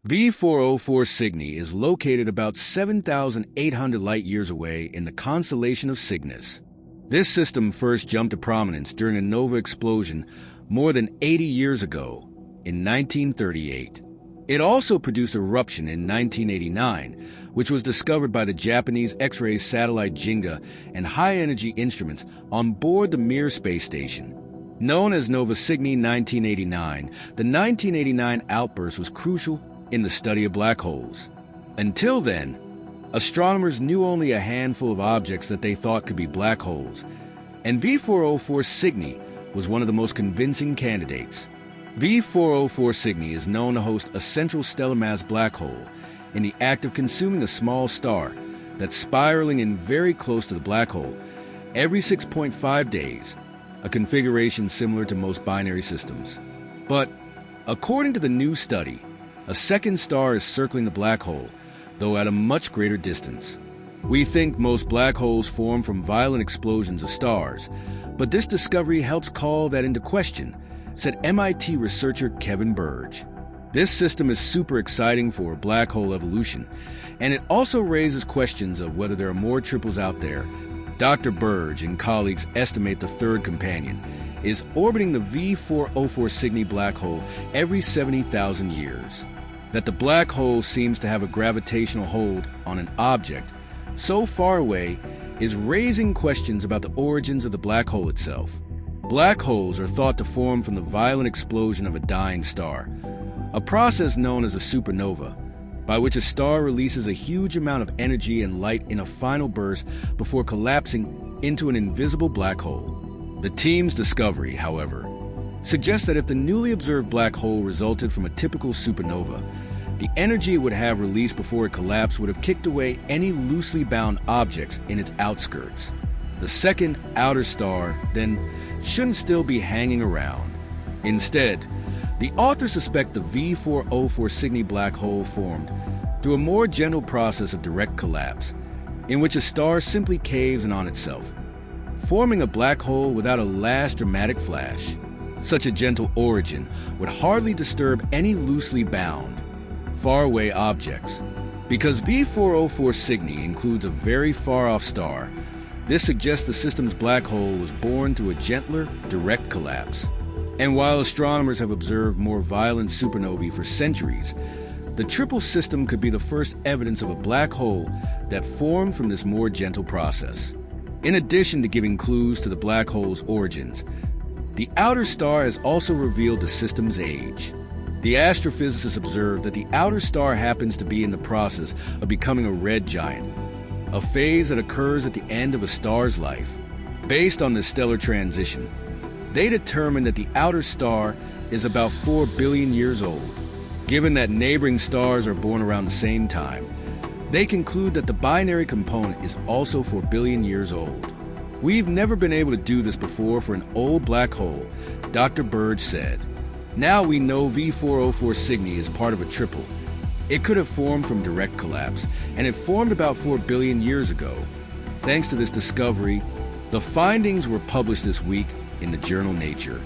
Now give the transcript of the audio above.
V404 Cygni is located about 7,800 light-years away in the constellation of Cygnus. This system first jumped to prominence during a nova explosion more than 80 years ago, in 1938. It also produced an eruption in 1989, which was discovered by the Japanese X-ray satellite Ginga and high-energy instruments on board the Mir space station. Known as Nova Cygni 1989, the 1989 outburst was crucial in the study of black holes. Until then, astronomers knew only a handful of objects that they thought could be black holes, and V404 Cygni was one of the most convincing candidates. V404 Cygni is known to host a central stellar mass black hole in the act of consuming a small star that's spiraling in very close to the black hole every 6.5 days, a configuration similar to most binary systems. But according to the new study, a second star is circling the black hole, though at a much greater distance. We think most black holes form from violent explosions of stars, but this discovery helps call that into question, said MIT researcher Kevin Burdge. This system is super exciting for black hole evolution, and it also raises questions of whether there are more triples out there. Dr. Burdge and colleagues estimate the third companion is orbiting the V404 Cygni black hole every 70,000 years. That the black hole seems to have a gravitational hold on an object so far away is raising questions about the origins of the black hole itself. Black holes are thought to form from the violent explosion of a dying star, a process known as a supernova, by which a star releases a huge amount of energy and light in a final burst before collapsing into an invisible black hole. The team's discovery, however, suggests that if the newly observed black hole resulted from a typical supernova, the energy it would have released before it collapsed would have kicked away any loosely bound objects in its outskirts. The second outer star, then, shouldn't still be hanging around. Instead, the authors suspect the V404 Cygni black hole formed through a more gentle process of direct collapse, in which a star simply caves in on itself, forming a black hole without a last dramatic flash. Such a gentle origin would hardly disturb any loosely bound, faraway objects. Because V404 Cygni includes a very far-off star, this suggests the system's black hole was born through a gentler, direct collapse. And while astronomers have observed more violent supernovae for centuries, the triple system could be the first evidence of a black hole that formed from this more gentle process. In addition to giving clues to the black hole's origins, the outer star has also revealed the system's age. The astrophysicists observed that the outer star happens to be in the process of becoming a red giant, a phase that occurs at the end of a star's life. Based on this stellar transition, they determined that the outer star is about 4 billion years old. Given that neighboring stars are born around the same time, they conclude that the binary component is also 4 billion years old. We've never been able to do this before for an old black hole, Dr. Burdge said. Now we know V404 Cygni is part of a triple. It could have formed from direct collapse, and it formed about 4 billion years ago. Thanks to this discovery, the findings were published this week in the journal Nature.